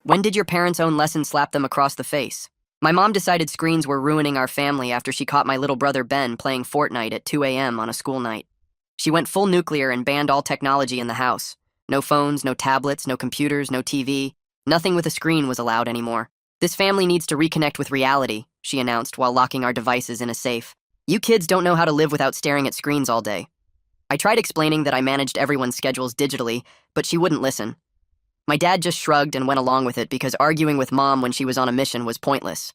When did your parents' own lesson slap them across the face? My mom decided screens were ruining our family after she caught my little brother Ben playing Fortnite at 2 a.m. on a school night. She went full nuclear and banned all technology in the house. No phones, no tablets, no computers, no TV. Nothing with a screen was allowed anymore. This family needs to reconnect with reality, she announced while locking our devices in a safe. You kids don't know how to live without staring at screens all day. I tried explaining that I managed everyone's schedules digitally, but she wouldn't listen. My dad just shrugged and went along with it because arguing with Mom when she was on a mission was pointless.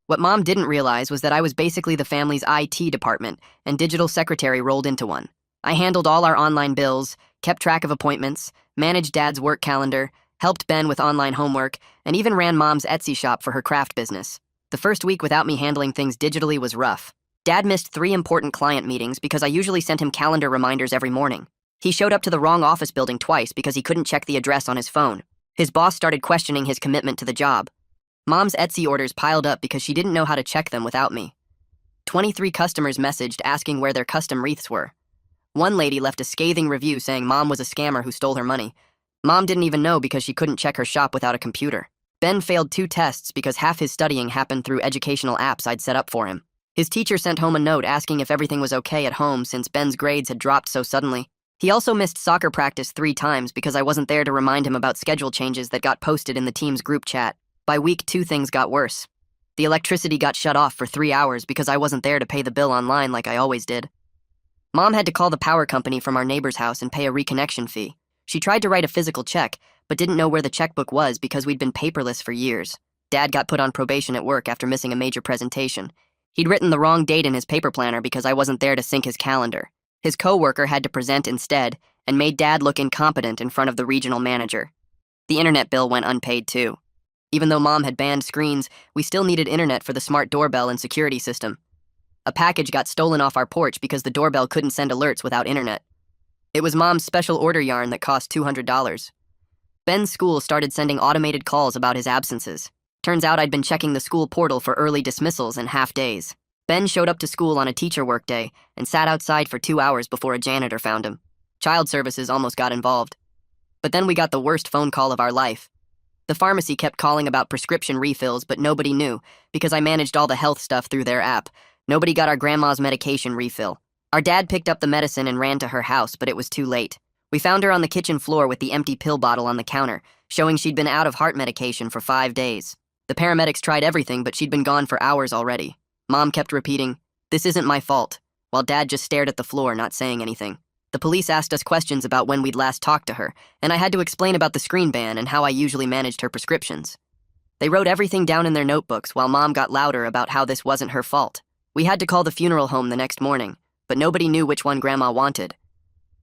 What Mom didn't realize was that I was basically the family's IT department, and digital secretary rolled into one. I handled all our online bills, kept track of appointments, managed Dad's work calendar, helped Ben with online homework, and even ran Mom's Etsy shop for her craft business. The first week without me handling things digitally was rough. Dad missed 3 important client meetings because I usually sent him calendar reminders every morning. He showed up to the wrong office building twice because he couldn't check the address on his phone. His boss started questioning his commitment to the job. Mom's Etsy orders piled up because she didn't know how to check them without me. 23 customers messaged asking where their custom wreaths were. One lady left a scathing review saying Mom was a scammer who stole her money. Mom didn't even know because she couldn't check her shop without a computer. Ben failed 2 tests because half his studying happened through educational apps I'd set up for him. His teacher sent home a note asking if everything was okay at home since Ben's grades had dropped so suddenly. He also missed soccer practice 3 times because I wasn't there to remind him about schedule changes that got posted in the team's group chat. By week 2, things got worse. The electricity got shut off for 3 hours because I wasn't there to pay the bill online like I always did. Mom had to call the power company from our neighbor's house and pay a reconnection fee. She tried to write a physical check, but didn't know where the checkbook was because we'd been paperless for years. Dad got put on probation at work after missing a major presentation. He'd written the wrong date in his paper planner because I wasn't there to sync his calendar. His coworker had to present instead and made Dad look incompetent in front of the regional manager. The internet bill went unpaid too. Even though Mom had banned screens, we still needed internet for the smart doorbell and security system. A package got stolen off our porch because the doorbell couldn't send alerts without internet. It was Mom's special order yarn that cost $200. Ben's school started sending automated calls about his absences. Turns out I'd been checking the school portal for early dismissals and half days. Ben showed up to school on a teacher workday and sat outside for 2 hours before a janitor found him. Child services almost got involved. But then we got the worst phone call of our life. The pharmacy kept calling about prescription refills, but nobody knew because I managed all the health stuff through their app. Nobody got our grandma's medication refill. Our dad picked up the medicine and ran to her house, but it was too late. We found her on the kitchen floor with the empty pill bottle on the counter, showing she'd been out of heart medication for 5 days. The paramedics tried everything, but she'd been gone for hours already. Mom kept repeating, "This isn't my fault," while Dad just stared at the floor, not saying anything. The police asked us questions about when we'd last talked to her, and I had to explain about the screen ban and how I usually managed her prescriptions. They wrote everything down in their notebooks while Mom got louder about how this wasn't her fault. We had to call the funeral home the next morning, but nobody knew which one Grandma wanted.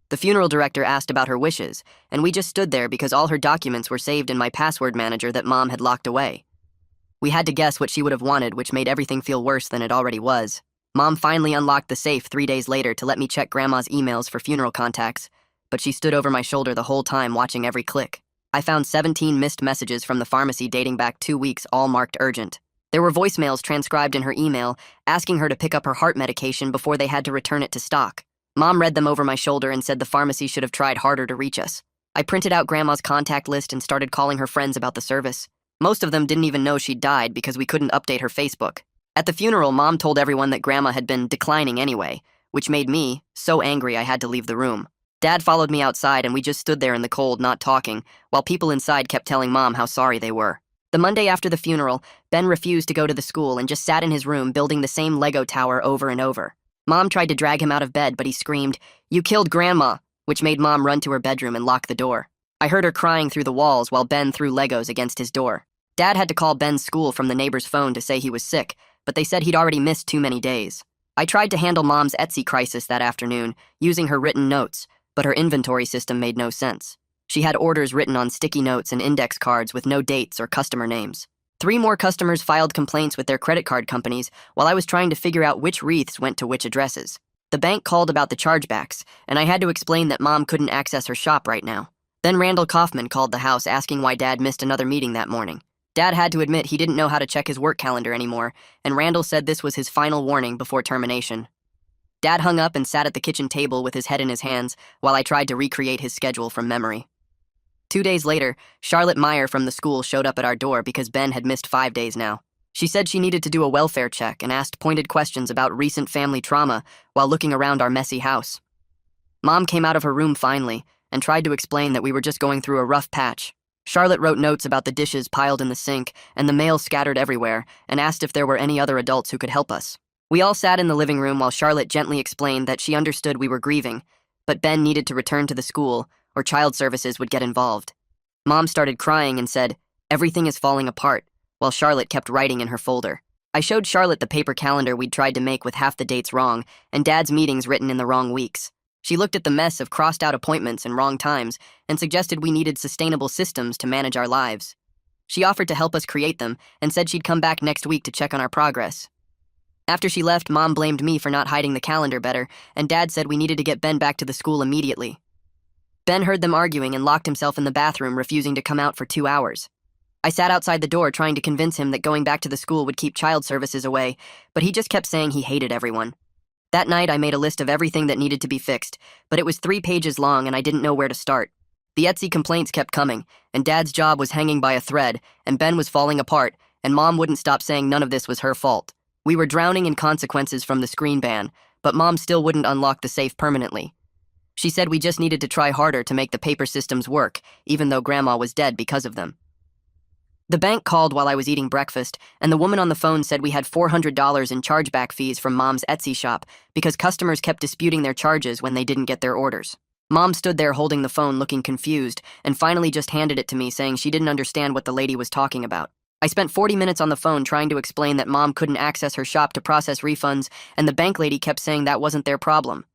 The funeral director asked about her wishes, and we just stood there because all her documents were saved in my password manager that Mom had locked away. We had to guess what she would have wanted, which made everything feel worse than it already was. Mom finally unlocked the safe 3 days later to let me check Grandma's emails for funeral contacts, but she stood over my shoulder the whole time watching every click. I found 17 missed messages from the pharmacy dating back 2 weeks, all marked urgent. There were voicemails transcribed in her email, asking her to pick up her heart medication before they had to return it to stock. Mom read them over my shoulder and said the pharmacy should have tried harder to reach us. I printed out Grandma's contact list and started calling her friends about the service. Most of them didn't even know she'd died because we couldn't update her Facebook. At the funeral, Mom told everyone that Grandma had been declining anyway, which made me so angry I had to leave the room. Dad followed me outside and we just stood there in the cold, not talking, while people inside kept telling Mom how sorry they were. The Monday after the funeral, Ben refused to go to the school and just sat in his room building the same Lego tower over and over. Mom tried to drag him out of bed, but he screamed, "You killed Grandma," which made Mom run to her bedroom and lock the door. I heard her crying through the walls while Ben threw Legos against his door. Dad had to call Ben's school from the neighbor's phone to say he was sick, but they said he'd already missed too many days. I tried to handle Mom's Etsy crisis that afternoon, using her written notes, but her inventory system made no sense. She had orders written on sticky notes and index cards with no dates or customer names. 3 more customers filed complaints with their credit card companies while I was trying to figure out which wreaths went to which addresses. The bank called about the chargebacks, and I had to explain that Mom couldn't access her shop right now. Then Randall Kaufman called the house asking why Dad missed another meeting that morning. Dad had to admit he didn't know how to check his work calendar anymore, and Randall said this was his final warning before termination. Dad hung up and sat at the kitchen table with his head in his hands while I tried to recreate his schedule from memory. 2 days later, Charlotte Meyer from the school showed up at our door because Ben had missed 5 days now. She said she needed to do a welfare check and asked pointed questions about recent family trauma while looking around our messy house. Mom came out of her room finally and tried to explain that we were just going through a rough patch. Charlotte wrote notes about the dishes piled in the sink and the mail scattered everywhere and asked if there were any other adults who could help us. We all sat in the living room while Charlotte gently explained that she understood we were grieving, but Ben needed to return to the school or child services would get involved. Mom started crying and said, "Everything is falling apart," while Charlotte kept writing in her folder. I showed Charlotte the paper calendar we'd tried to make with half the dates wrong and Dad's meetings written in the wrong weeks. She looked at the mess of crossed-out appointments and wrong times and suggested we needed sustainable systems to manage our lives. She offered to help us create them and said she'd come back next week to check on our progress. After she left, Mom blamed me for not hiding the calendar better, and Dad said we needed to get Ben back to the school immediately. Ben heard them arguing and locked himself in the bathroom, refusing to come out for 2 hours. I sat outside the door trying to convince him that going back to the school would keep child services away, but he just kept saying he hated everyone. That night, I made a list of everything that needed to be fixed, but it was 3 pages long and I didn't know where to start. The Etsy complaints kept coming, and Dad's job was hanging by a thread, and Ben was falling apart, and Mom wouldn't stop saying none of this was her fault. We were drowning in consequences from the screen ban, but Mom still wouldn't unlock the safe permanently. She said we just needed to try harder to make the paper systems work, even though Grandma was dead because of them. The bank called while I was eating breakfast, and the woman on the phone said we had $400 in chargeback fees from Mom's Etsy shop because customers kept disputing their charges when they didn't get their orders. Mom stood there holding the phone looking confused and finally just handed it to me saying she didn't understand what the lady was talking about. I spent 40 minutes on the phone trying to explain that Mom couldn't access her shop to process refunds, and the bank lady kept saying that wasn't their problem.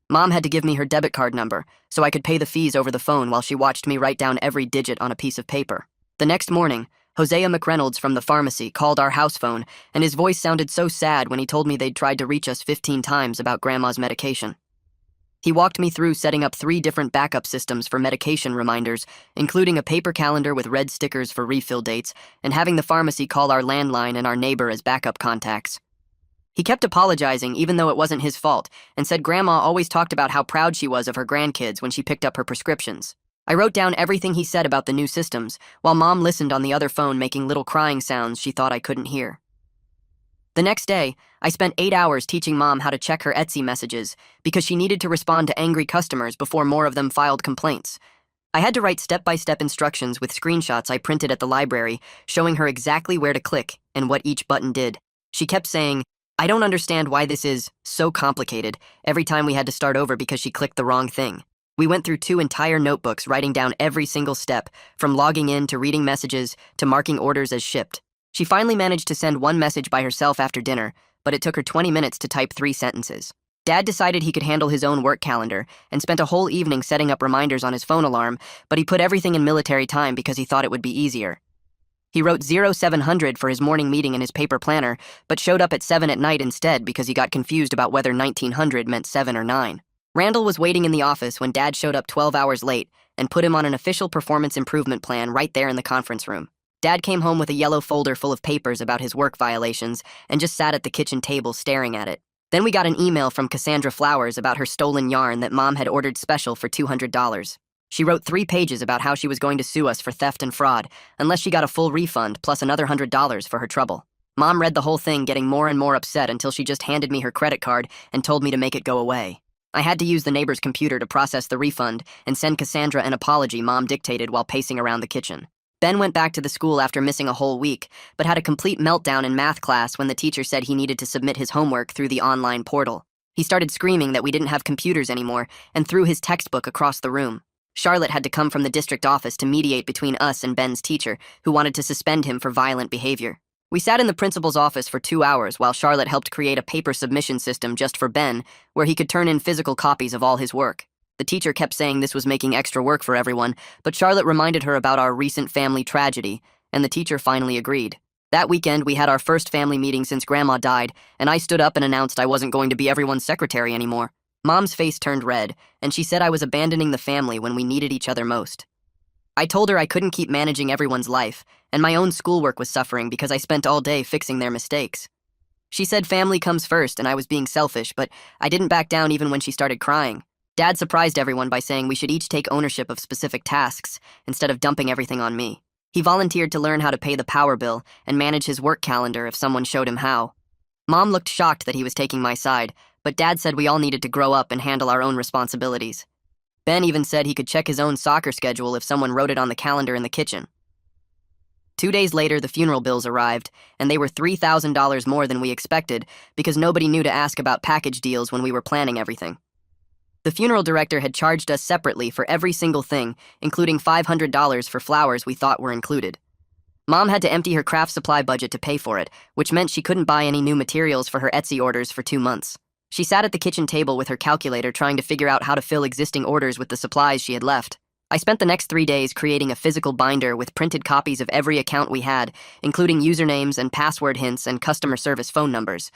Mom had to give me her debit card number so I could pay the fees over the phone while she watched me write down every digit on a piece of paper. The next morning, Hosea McReynolds from the pharmacy called our house phone, and his voice sounded so sad when he told me they'd tried to reach us 15 times about Grandma's medication. He walked me through setting up 3 different backup systems for medication reminders, including a paper calendar with red stickers for refill dates, and having the pharmacy call our landline and our neighbor as backup contacts. He kept apologizing even though it wasn't his fault, and said Grandma always talked about how proud she was of her grandkids when she picked up her prescriptions. I wrote down everything he said about the new systems, while Mom listened on the other phone making little crying sounds she thought I couldn't hear. The next day, I spent 8 hours teaching Mom how to check her Etsy messages because she needed to respond to angry customers before more of them filed complaints. I had to write step-by-step instructions with screenshots I printed at the library, showing her exactly where to click and what each button did. She kept saying, "I don't understand why this is so complicated," every time we had to start over because she clicked the wrong thing. We went through 2 entire notebooks writing down every single step, from logging in to reading messages to marking orders as shipped. She finally managed to send 1 message by herself after dinner, but it took her 20 minutes to type 3 sentences. Dad decided he could handle his own work calendar and spent a whole evening setting up reminders on his phone alarm, but he put everything in military time because he thought it would be easier. He wrote 0700 for his morning meeting in his paper planner, but showed up at 7 at night instead because he got confused about whether 1900 meant 7 or 9. Randall was waiting in the office when Dad showed up 12 hours late and put him on an official performance improvement plan right there in the conference room. Dad came home with a yellow folder full of papers about his work violations and just sat at the kitchen table staring at it. Then we got an email from Cassandra Flowers about her stolen yarn that Mom had ordered special for $200. She wrote 3 pages about how she was going to sue us for theft and fraud unless she got a full refund plus another $100 for her trouble. Mom read the whole thing, getting more and more upset until she just handed me her credit card and told me to make it go away. I had to use the neighbor's computer to process the refund and send Cassandra an apology Mom dictated while pacing around the kitchen. Ben went back to the school after missing a whole week, but had a complete meltdown in math class when the teacher said he needed to submit his homework through the online portal. He started screaming that we didn't have computers anymore and threw his textbook across the room. Charlotte had to come from the district office to mediate between us and Ben's teacher, who wanted to suspend him for violent behavior. We sat in the principal's office for 2 hours while Charlotte helped create a paper submission system just for Ben, where he could turn in physical copies of all his work. The teacher kept saying this was making extra work for everyone, but Charlotte reminded her about our recent family tragedy, and the teacher finally agreed. That weekend, we had our first family meeting since Grandma died, and I stood up and announced I wasn't going to be everyone's secretary anymore. Mom's face turned red, and she said I was abandoning the family when we needed each other most. I told her I couldn't keep managing everyone's life, and my own schoolwork was suffering because I spent all day fixing their mistakes. She said family comes first and I was being selfish, but I didn't back down even when she started crying. Dad surprised everyone by saying we should each take ownership of specific tasks instead of dumping everything on me. He volunteered to learn how to pay the power bill and manage his work calendar if someone showed him how. Mom looked shocked that he was taking my side, but Dad said we all needed to grow up and handle our own responsibilities. Ben even said he could check his own soccer schedule if someone wrote it on the calendar in the kitchen. 2 days later, the funeral bills arrived, and they were $3,000 more than we expected because nobody knew to ask about package deals when we were planning everything. The funeral director had charged us separately for every single thing, including $500 for flowers we thought were included. Mom had to empty her craft supply budget to pay for it, which meant she couldn't buy any new materials for her Etsy orders for 2 months. She sat at the kitchen table with her calculator trying to figure out how to fill existing orders with the supplies she had left. I spent the next 3 days creating a physical binder with printed copies of every account we had, including usernames and password hints and customer service phone numbers.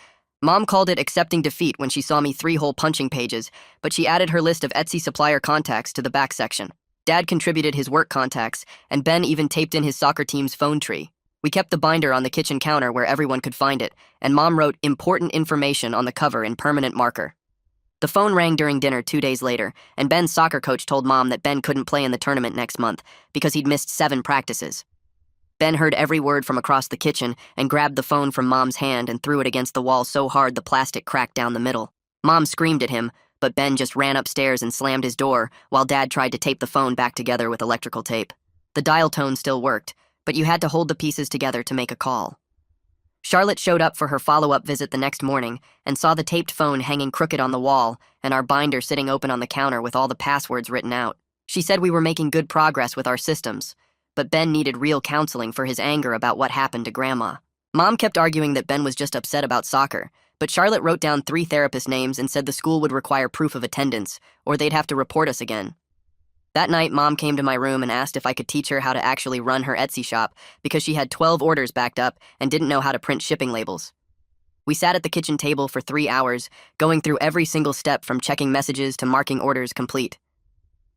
Mom called it accepting defeat when she saw me 3 whole punching pages, but she added her list of Etsy supplier contacts to the back section. Dad contributed his work contacts, and Ben even taped in his soccer team's phone tree. We kept the binder on the kitchen counter where everyone could find it, and Mom wrote important information on the cover in permanent marker. The phone rang during dinner 2 days later, and Ben's soccer coach told Mom that Ben couldn't play in the tournament next month because he'd missed 7 practices. Ben heard every word from across the kitchen and grabbed the phone from Mom's hand and threw it against the wall so hard the plastic cracked down the middle. Mom screamed at him, but Ben just ran upstairs and slammed his door while Dad tried to tape the phone back together with electrical tape. The dial tone still worked, but you had to hold the pieces together to make a call. Charlotte showed up for her follow-up visit the next morning and saw the taped phone hanging crooked on the wall and our binder sitting open on the counter with all the passwords written out. She said we were making good progress with our systems, but Ben needed real counseling for his anger about what happened to Grandma. Mom kept arguing that Ben was just upset about soccer, but Charlotte wrote down 3 therapist names and said the school would require proof of attendance, or they'd have to report us again. That night, Mom came to my room and asked if I could teach her how to actually run her Etsy shop because she had 12 orders backed up and didn't know how to print shipping labels. We sat at the kitchen table for 3 hours, going through every single step from checking messages to marking orders complete.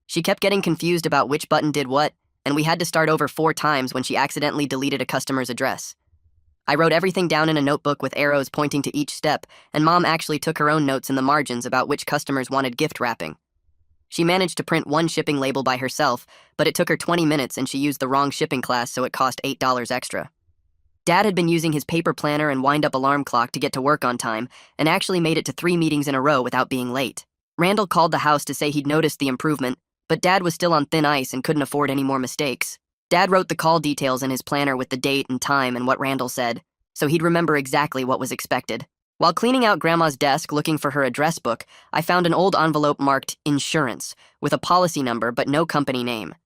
She kept getting confused about which button did what, and we had to start over 4 times when she accidentally deleted a customer's address. I wrote everything down in a notebook with arrows pointing to each step, and Mom actually took her own notes in the margins about which customers wanted gift wrapping. She managed to print 1 shipping label by herself, but it took her 20 minutes and she used the wrong shipping class, so it cost $8 extra. Dad had been using his paper planner and wind-up alarm clock to get to work on time and actually made it to 3 meetings in a row without being late. Randall called the house to say he'd noticed the improvement, but Dad was still on thin ice and couldn't afford any more mistakes. Dad wrote the call details in his planner with the date and time and what Randall said, so he'd remember exactly what was expected. While cleaning out Grandma's desk looking for her address book, I found an old envelope marked insurance with a policy number but no company name.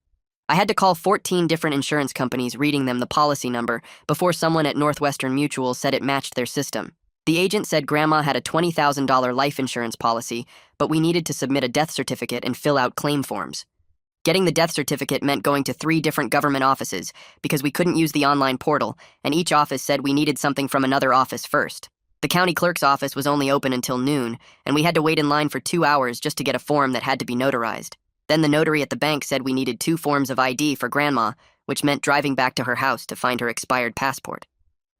I had to call 14 different insurance companies reading them the policy number before someone at Northwestern Mutual said it matched their system. The agent said Grandma had a $20,000 life insurance policy, but we needed to submit a death certificate and fill out claim forms. Getting the death certificate meant going to 3 different government offices because we couldn't use the online portal, and each office said we needed something from another office first. The county clerk's office was only open until noon, and we had to wait in line for 2 hours just to get a form that had to be notarized. Then the notary at the bank said we needed 2 forms of ID for Grandma, which meant driving back to her house to find her expired passport.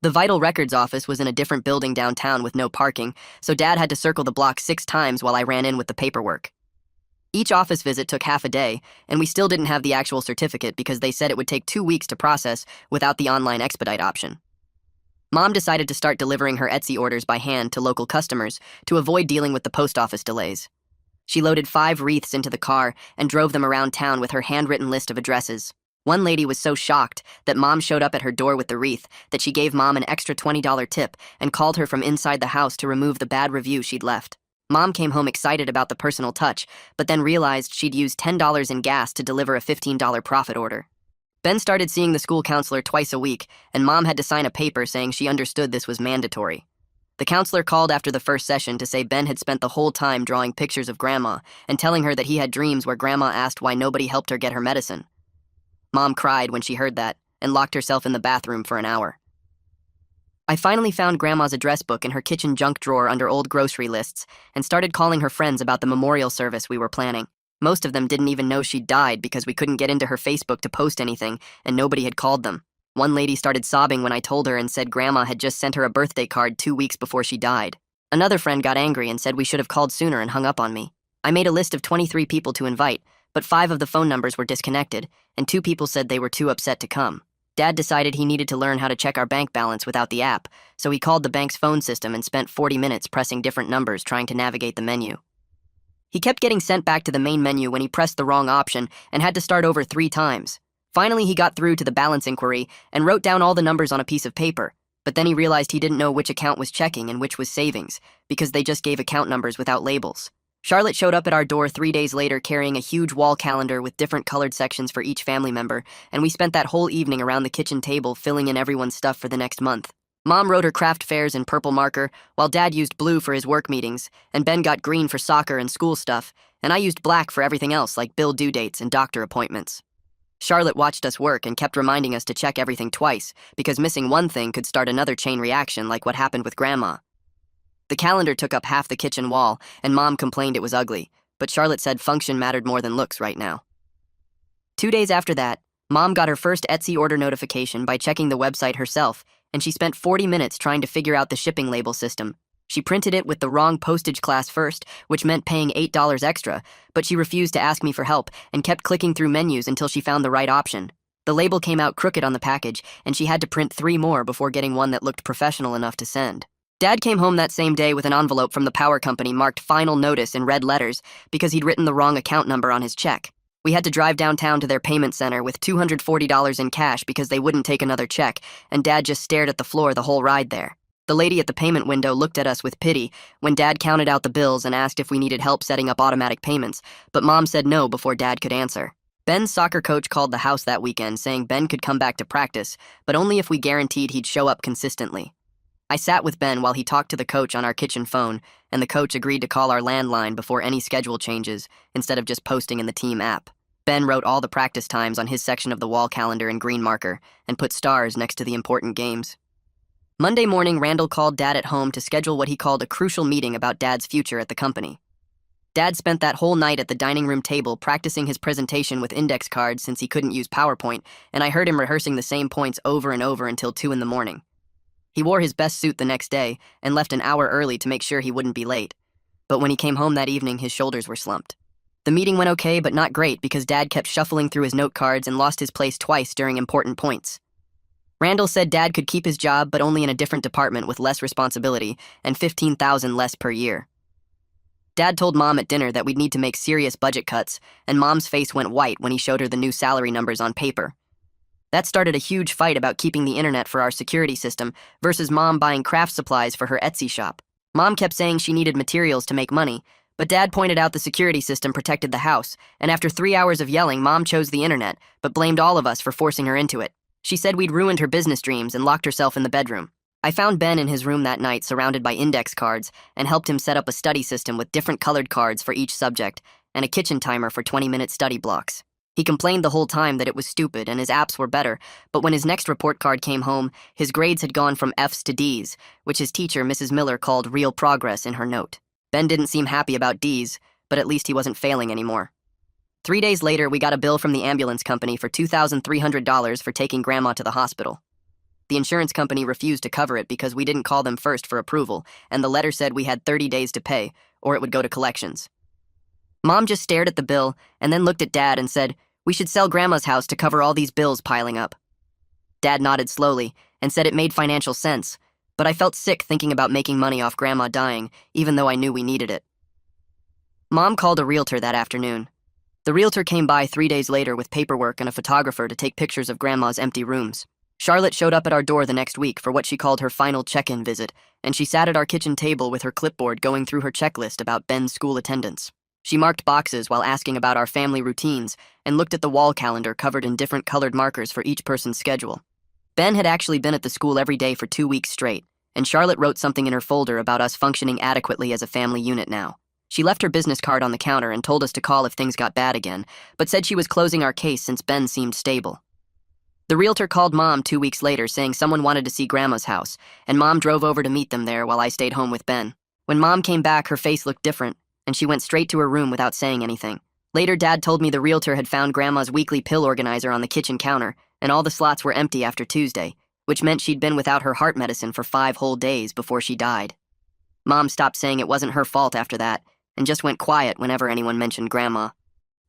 The Vital Records office was in a different building downtown with no parking, so Dad had to circle the block 6 times while I ran in with the paperwork. Each office visit took half a day, and we still didn't have the actual certificate because they said it would take 2 weeks to process without the online expedite option. Mom decided to start delivering her Etsy orders by hand to local customers to avoid dealing with the post office delays. She loaded 5 wreaths into the car and drove them around town with her handwritten list of addresses. One lady was so shocked that Mom showed up at her door with the wreath that she gave Mom an extra $20 tip and called her from inside the house to remove the bad review she'd left. Mom came home excited about the personal touch, but then realized she'd used $10 in gas to deliver a $15 profit order. Ben started seeing the school counselor twice a week, and Mom had to sign a paper saying she understood this was mandatory. The counselor called after the first session to say Ben had spent the whole time drawing pictures of Grandma and telling her that he had dreams where Grandma asked why nobody helped her get her medicine. Mom cried when she heard that and locked herself in the bathroom for an hour. I finally found Grandma's address book in her kitchen junk drawer under old grocery lists and started calling her friends about the memorial service we were planning. Most of them didn't even know she'd died because we couldn't get into her Facebook to post anything and nobody had called them. One lady started sobbing when I told her and said Grandma had just sent her a birthday card 2 weeks before she died. Another friend got angry and said we should have called sooner and hung up on me. I made a list of 23 people to invite, but 5 of the phone numbers were disconnected, and 2 people said they were too upset to come. Dad decided he needed to learn how to check our bank balance without the app, so he called the bank's phone system and spent 40 minutes pressing different numbers trying to navigate the menu. He kept getting sent back to the main menu when he pressed the wrong option and had to start over 3 times. Finally, he got through to the balance inquiry and wrote down all the numbers on a piece of paper, but then he realized he didn't know which account was checking and which was savings, because they just gave account numbers without labels. Charlotte showed up at our door 3 days later carrying a huge wall calendar with different colored sections for each family member, and we spent that whole evening around the kitchen table filling in everyone's stuff for the next month. Mom wrote her craft fairs in purple marker, while Dad used blue for his work meetings, and Ben got green for soccer and school stuff, and I used black for everything else like bill due dates and doctor appointments. Charlotte watched us work and kept reminding us to check everything twice, because missing one thing could start another chain reaction like what happened with Grandma. The calendar took up half the kitchen wall, and Mom complained it was ugly, but Charlotte said function mattered more than looks right now. 2 days after that, Mom got her first Etsy order notification by checking the website herself, and she spent 40 minutes trying to figure out the shipping label system. She printed it with the wrong postage class first, which meant paying $8 extra, but she refused to ask me for help and kept clicking through menus until she found the right option. The label came out crooked on the package, and she had to print 3 more before getting one that looked professional enough to send. Dad came home that same day with an envelope from the power company marked Final Notice in red letters because he'd written the wrong account number on his check. We had to drive downtown to their payment center with $240 in cash because they wouldn't take another check, and Dad just stared at the floor the whole ride there. The lady at the payment window looked at us with pity when Dad counted out the bills and asked if we needed help setting up automatic payments, but Mom said no before Dad could answer. Ben's soccer coach called the house that weekend saying Ben could come back to practice, but only if we guaranteed he'd show up consistently. I sat with Ben while he talked to the coach on our kitchen phone, and the coach agreed to call our landline before any schedule changes, instead of just posting in the team app. Ben wrote all the practice times on his section of the wall calendar in green marker and put stars next to the important games. Monday morning, Randall called Dad at home to schedule what he called a crucial meeting about Dad's future at the company. Dad spent that whole night at the dining room table practicing his presentation with index cards since he couldn't use PowerPoint, and I heard him rehearsing the same points over and over until 2 in the morning. He wore his best suit the next day and left an hour early to make sure he wouldn't be late. But when he came home that evening, his shoulders were slumped. The meeting went okay, but not great because Dad kept shuffling through his note cards and lost his place twice during important points. Randall said Dad could keep his job, but only in a different department with less responsibility and $15,000 less per year. Dad told Mom at dinner that we'd need to make serious budget cuts, and Mom's face went white when he showed her the new salary numbers on paper. That started a huge fight about keeping the internet for our security system versus Mom buying craft supplies for her Etsy shop. Mom kept saying she needed materials to make money, but Dad pointed out the security system protected the house, and after 3 hours of yelling, Mom chose the internet, but blamed all of us for forcing her into it. She said we'd ruined her business dreams and locked herself in the bedroom. I found Ben in his room that night surrounded by index cards and helped him set up a study system with different colored cards for each subject and a kitchen timer for 20-minute study blocks. He complained the whole time that it was stupid and his apps were better, but when his next report card came home, his grades had gone from F's to D's, which his teacher, Mrs. Miller, called real progress in her note. Ben didn't seem happy about D's, but at least he wasn't failing anymore. 3 days later, we got a bill from the ambulance company for $2,300 for taking Grandma to the hospital. The insurance company refused to cover it because we didn't call them first for approval, and the letter said we had 30 days to pay, or it would go to collections. Mom just stared at the bill and then looked at Dad and said, "We should sell Grandma's house to cover all these bills piling up." Dad nodded slowly and said it made financial sense, but I felt sick thinking about making money off Grandma dying, even though I knew we needed it. Mom called a realtor that afternoon. The realtor came by 3 days later with paperwork and a photographer to take pictures of Grandma's empty rooms. Charlotte showed up at our door the next week for what she called her final check-in visit, and she sat at our kitchen table with her clipboard going through her checklist about Ben's school attendance. She marked boxes while asking about our family routines and looked at the wall calendar covered in different colored markers for each person's schedule. Ben had actually been at the school every day for 2 weeks straight, and Charlotte wrote something in her folder about us functioning adequately as a family unit now. She left her business card on the counter and told us to call if things got bad again, but said she was closing our case since Ben seemed stable. The realtor called Mom 2 weeks later saying someone wanted to see Grandma's house, and Mom drove over to meet them there while I stayed home with Ben. When Mom came back, her face looked different, and she went straight to her room without saying anything. Later, Dad told me the realtor had found Grandma's weekly pill organizer on the kitchen counter, and all the slots were empty after Tuesday, which meant she'd been without her heart medicine for 5 whole days before she died. Mom stopped saying it wasn't her fault after that, and just went quiet whenever anyone mentioned Grandma.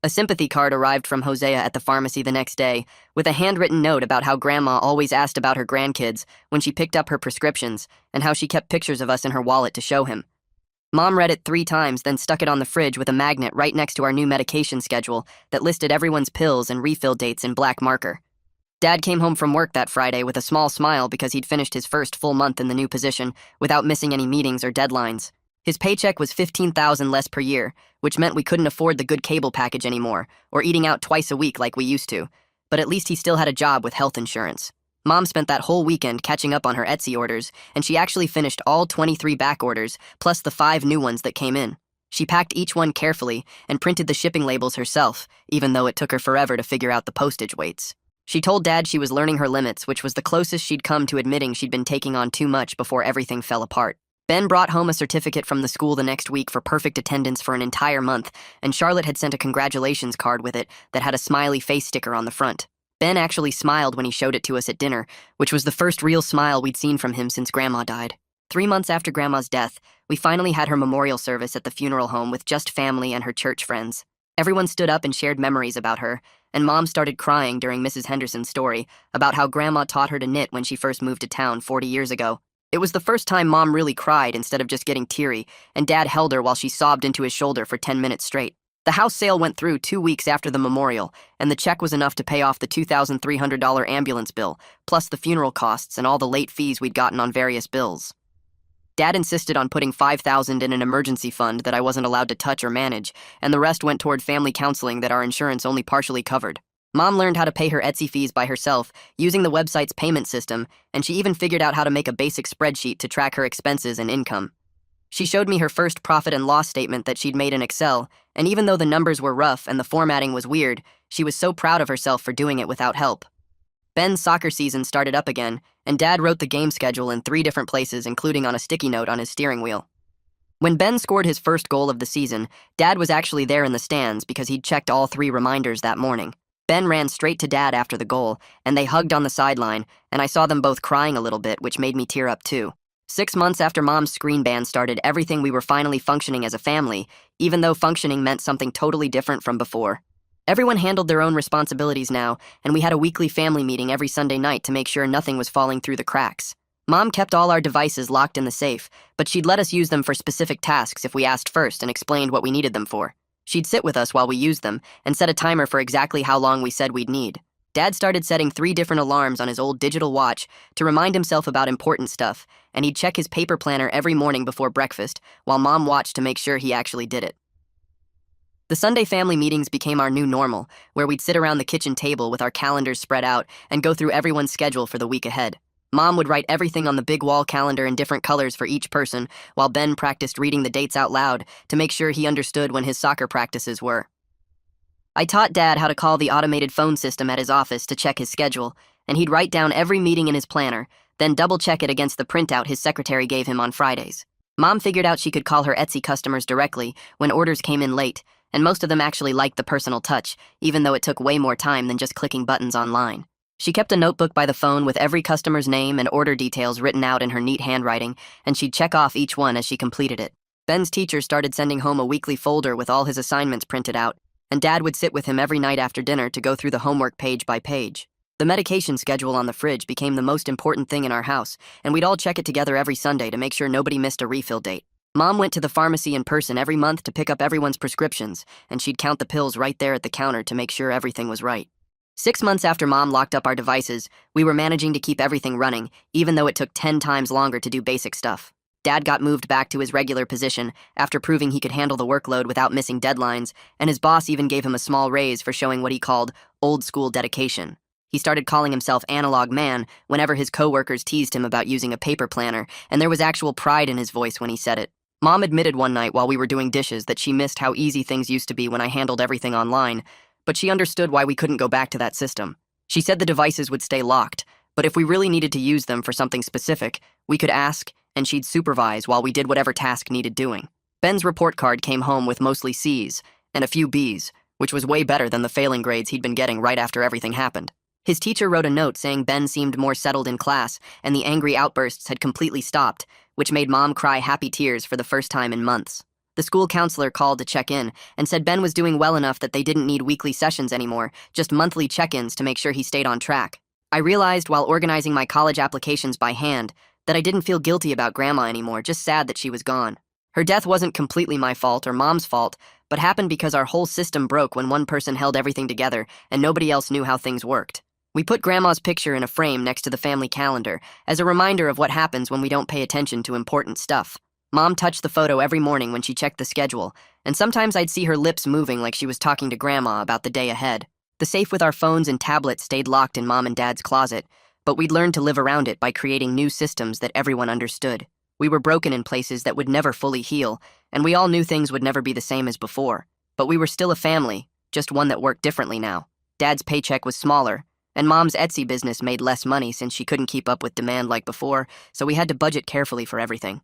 A sympathy card arrived from Hosea at the pharmacy the next day, with a handwritten note about how Grandma always asked about her grandkids when she picked up her prescriptions, and how she kept pictures of us in her wallet to show him. Mom read it 3 times, then stuck it on the fridge with a magnet right next to our new medication schedule that listed everyone's pills and refill dates in black marker. Dad came home from work that Friday with a small smile because he'd finished his first full month in the new position without missing any meetings or deadlines. His paycheck was $15,000 less per year, which meant we couldn't afford the good cable package anymore, or eating out twice a week like we used to. But at least he still had a job with health insurance. Mom spent that whole weekend catching up on her Etsy orders, and she actually finished all 23 back orders, plus the 5 new ones that came in. She packed each one carefully and printed the shipping labels herself, even though it took her forever to figure out the postage weights. She told Dad she was learning her limits, which was the closest she'd come to admitting she'd been taking on too much before everything fell apart. Ben brought home a certificate from the school the next week for perfect attendance for an entire month, and Charlotte had sent a congratulations card with it that had a smiley face sticker on the front. Ben actually smiled when he showed it to us at dinner, which was the first real smile we'd seen from him since Grandma died. 3 months after Grandma's death, we finally had her memorial service at the funeral home with just family and her church friends. Everyone stood up and shared memories about her, and Mom started crying during Mrs. Henderson's story about how Grandma taught her to knit when she first moved to town 40 years ago. It was the first time Mom really cried instead of just getting teary, and Dad held her while she sobbed into his shoulder for 10 minutes straight. The house sale went through 2 weeks after the memorial, and the check was enough to pay off the $2,300 ambulance bill, plus the funeral costs and all the late fees we'd gotten on various bills. Dad insisted on putting $5,000 in an emergency fund that I wasn't allowed to touch or manage, and the rest went toward family counseling that our insurance only partially covered. Mom learned how to pay her Etsy fees by herself, using the website's payment system, and she even figured out how to make a basic spreadsheet to track her expenses and income. She showed me her first profit and loss statement that she'd made in Excel, and even though the numbers were rough and the formatting was weird, she was so proud of herself for doing it without help. Ben's soccer season started up again, and Dad wrote the game schedule in 3 different places, including on a sticky note on his steering wheel. When Ben scored his first goal of the season, Dad was actually there in the stands because he'd checked all 3 reminders that morning. Ben ran straight to Dad after the goal, and they hugged on the sideline, and I saw them both crying a little bit, which made me tear up too. 6 months after Mom's screen ban started everything, we were finally functioning as a family, even though functioning meant something totally different from before. Everyone handled their own responsibilities now, and we had a weekly family meeting every Sunday night to make sure nothing was falling through the cracks. Mom kept all our devices locked in the safe, but she'd let us use them for specific tasks if we asked first and explained what we needed them for. She'd sit with us while we used them and set a timer for exactly how long we said we'd need. Dad started setting 3 different alarms on his old digital watch to remind himself about important stuff, and he'd check his paper planner every morning before breakfast, while Mom watched to make sure he actually did it. The Sunday family meetings became our new normal, where we'd sit around the kitchen table with our calendars spread out and go through everyone's schedule for the week ahead. Mom would write everything on the big wall calendar in different colors for each person, while Ben practiced reading the dates out loud to make sure he understood when his soccer practices were. I taught Dad how to call the automated phone system at his office to check his schedule, and he'd write down every meeting in his planner, then double-check it against the printout his secretary gave him on Fridays. Mom figured out she could call her Etsy customers directly when orders came in late, and most of them actually liked the personal touch, even though it took way more time than just clicking buttons online. She kept a notebook by the phone with every customer's name and order details written out in her neat handwriting, and she'd check off each one as she completed it. Ben's teacher started sending home a weekly folder with all his assignments printed out, and Dad would sit with him every night after dinner to go through the homework page by page. The medication schedule on the fridge became the most important thing in our house, and we'd all check it together every Sunday to make sure nobody missed a refill date. Mom went to the pharmacy in person every month to pick up everyone's prescriptions, and she'd count the pills right there at the counter to make sure everything was right. 6 months after Mom locked up our devices, we were managing to keep everything running, even though it took 10 times longer to do basic stuff. Dad got moved back to his regular position after proving he could handle the workload without missing deadlines, and his boss even gave him a small raise for showing what he called old-school dedication. He started calling himself Analog Man whenever his coworkers teased him about using a paper planner, and there was actual pride in his voice when he said it. Mom admitted one night while we were doing dishes that she missed how easy things used to be when I handled everything online, but she understood why we couldn't go back to that system. She said the devices would stay locked, but if we really needed to use them for something specific, we could ask, and she'd supervise while we did whatever task needed doing. Ben's report card came home with mostly C's and a few B's, which was way better than the failing grades he'd been getting right after everything happened. His teacher wrote a note saying Ben seemed more settled in class and the angry outbursts had completely stopped, which made Mom cry happy tears for the first time in months. The school counselor called to check in and said Ben was doing well enough that they didn't need weekly sessions anymore, just monthly check-ins to make sure he stayed on track. I realized while organizing my college applications by hand that I didn't feel guilty about Grandma anymore, just sad that she was gone. Her death wasn't completely my fault or Mom's fault, but happened because our whole system broke when one person held everything together and nobody else knew how things worked. We put Grandma's picture in a frame next to the family calendar as a reminder of what happens when we don't pay attention to important stuff. Mom touched the photo every morning when she checked the schedule, and sometimes I'd see her lips moving like she was talking to Grandma about the day ahead. The safe with our phones and tablets stayed locked in Mom and Dad's closet, but we'd learned to live around it by creating new systems that everyone understood. We were broken in places that would never fully heal, and we all knew things would never be the same as before. But we were still a family, just one that worked differently now. Dad's paycheck was smaller, and Mom's Etsy business made less money since she couldn't keep up with demand like before, so we had to budget carefully for everything.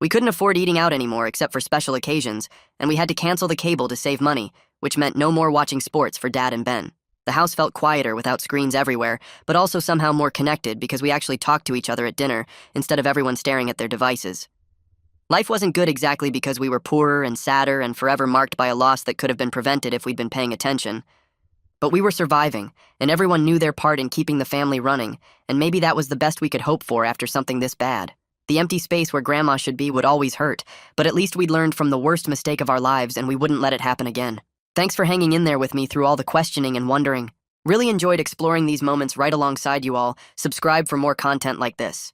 We couldn't afford eating out anymore except for special occasions, and we had to cancel the cable to save money, which meant no more watching sports for Dad and Ben. The house felt quieter without screens everywhere, but also somehow more connected because we actually talked to each other at dinner instead of everyone staring at their devices. Life wasn't good exactly because we were poorer and sadder and forever marked by a loss that could have been prevented if we'd been paying attention. But we were surviving, and everyone knew their part in keeping the family running, and maybe that was the best we could hope for after something this bad. The empty space where Grandma should be would always hurt, but at least we'd learned from the worst mistake of our lives and we wouldn't let it happen again. Thanks for hanging in there with me through all the questioning and wondering. Really enjoyed exploring these moments right alongside you all. Subscribe for more content like this.